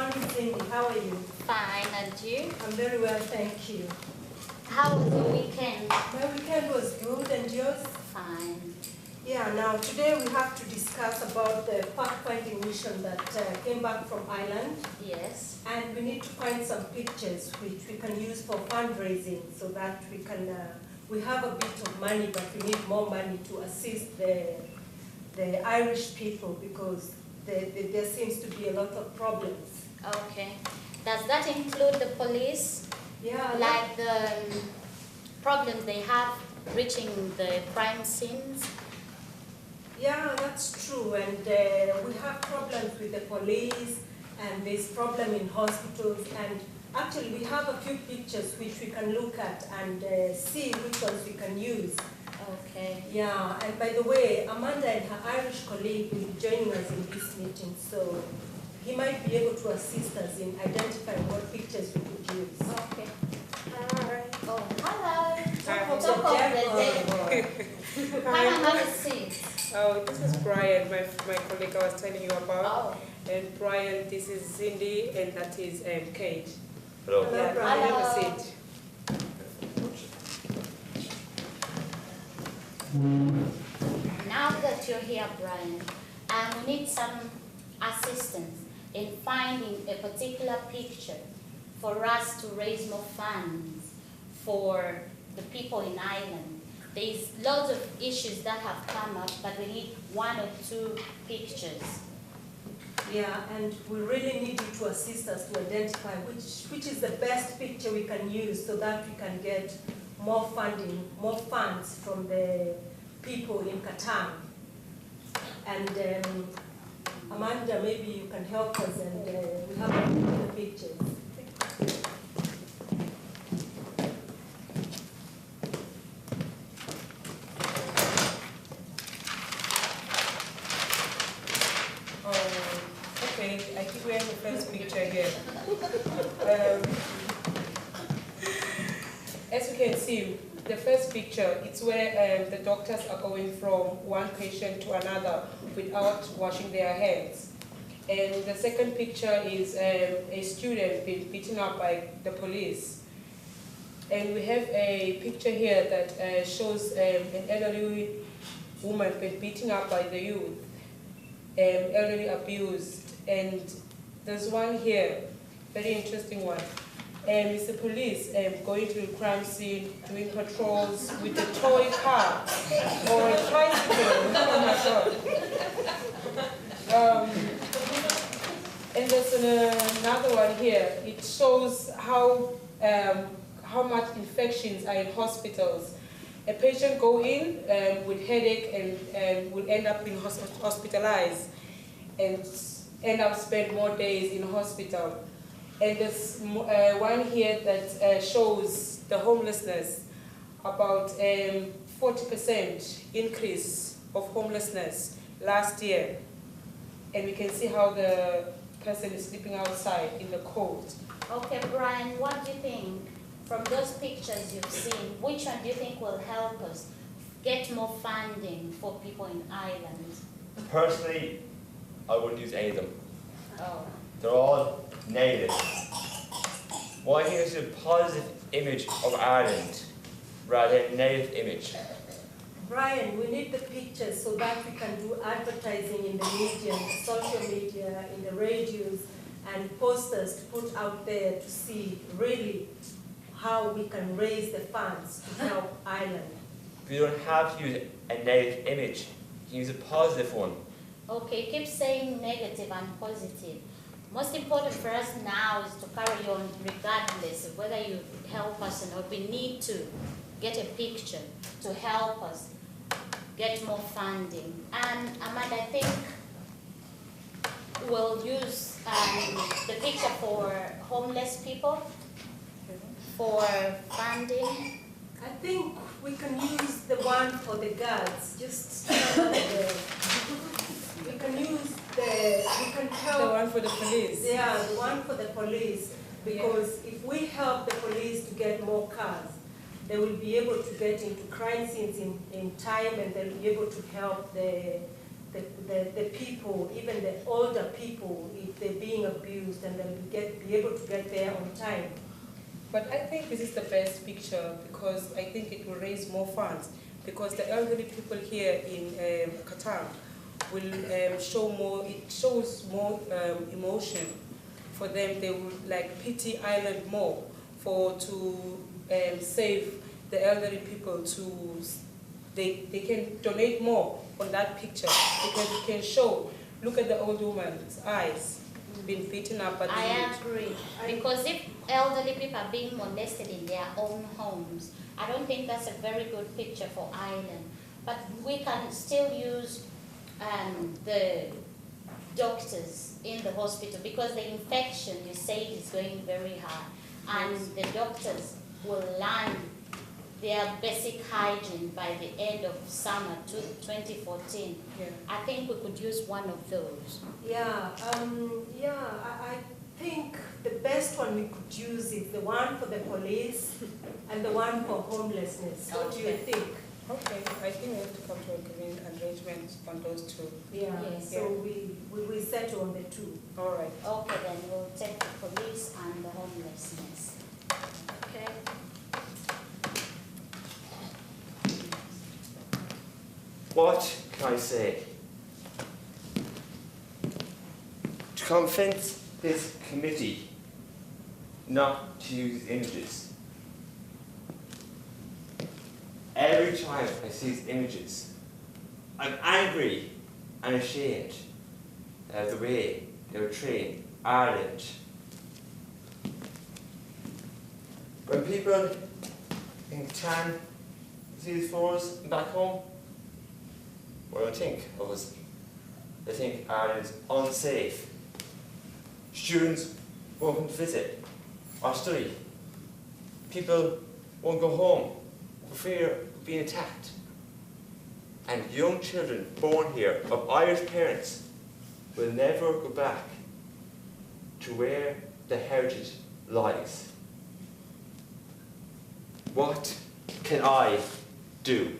morning, Cindy. How are you? Fine, and you? I'm very well, thank you. How was your weekend? My weekend was good, and yours? Fine. Yeah, now today we have to discuss about the fact-finding mission that came back from Ireland. Yes. And we need to find some pictures which we can use for fundraising so that we can, we have a bit of money, but we need more money to assist the Irish people because there seems to be a lot of problems. Okay. Does that include the police? Yeah. Like the problems they have reaching the crime scenes? Yeah, that's true. And we have problems with the police, and there's problem in hospitals. And actually, we have a few pictures which we can look at and see which ones we can use. Okay. Yeah, and by the way, Amanda and her Irish colleague will be joining us in this meeting, so he might be able to assist us in identifying what pictures we could use. Okay. Hi. Oh, hello. Talk of the day. Come and have a seat. Oh, this is Brian, my colleague I was telling you about. Oh. And Brian, this is Cindy, and that is Kate. Hello. Hello, Yeah, Brian. have a seat. Now that you're here, Brian, we need some assistance in finding a particular picture for us to raise more funds for the people in Ireland. There's lots of issues that have come up, but we need 1 or 2 pictures. Yeah, and we really need you to assist us to identify which is the best picture we can use so that we can get more funding, more funds from the people in Qatar. And Amanda, maybe you can help us, and we have a look at the pictures. Okay, I think we have the first picture here. As you can see, the first picture, it's where the doctors are going from one patient to another without washing their hands. And the second picture is a student being beaten up by the police. And we have a picture here that shows an elderly woman being beaten up by the youth, elderly abused. And there's one here, very interesting one. It's the police going to the crime scene, doing patrols with a toy car or a tricycle. Oh my God. And there's another one here. It shows how much infections are in hospitals. A patient go in with headache and will end up being hospitalized and end up spend more days in hospital. And there's one here that shows the homelessness, about 40% increase of homelessness last year. And we can see how the person is sleeping outside in the cold. Okay, Brian, what do you think? From those pictures you've seen, which one do you think will help us get more funding for people in Ireland? Personally, I wouldn't use any of them. Oh. They're all negative. What I think is a positive image of Ireland rather than a negative image. Brian, we need the pictures so that we can do advertising in the media, in the social media, in the radios, and posters to put out there to see really how we can raise the funds to help Ireland. You don't have to use a negative image. You can use a positive one. Okay, keep saying negative and positive. Most important for us now is to carry on regardless of whether you help us or not. We need to get a picture to help us get more funding. And Amanda, I think we'll use the picture for homeless people for funding. I think we can use the one for the guards. Just we can use we can help. The one for the police. Yeah, the one for the police. Because if we help the police to get more cars, they will be able to get into crime scenes in time, and they'll be able to help the the people, even the older people, if they're being abused, and then be able to get there on time. But I think this is the best picture because I think it will raise more funds because the elderly people here in Qatar will show more, it shows more emotion for them. They will like pity Ireland more to save the elderly people they can donate more on that picture because it can show, look at the old woman's eyes being beaten up at the I agree. Because if elderly people are being molested in their own homes, I don't think that's a very good picture for Ireland. But we can still use the doctors in the hospital because the infection, you say, is going very high. And the doctors will learn their basic hygiene by the end of summer 2014. Yeah. I think we could use one of those. Yeah, I think the best one we could use is the one for the police and the one for homelessness. What do you Okay. think? Okay, I think we have to come to a agreement arrangement on those two. Yeah, Yes. so we settle on the two. All right. Okay, then we'll take the police and the homelessness. Okay. What can I say? To convince this committee not to use images. Every time I see these images, I'm angry and ashamed of the way they were treating Ireland. When people in Catan see these photos back home, what do I think of us? They think Ireland's unsafe. Students won't visit or study. People won't go home for fear of being attacked. And young children born here of Irish parents will never go back to where the heritage lies. What can I do?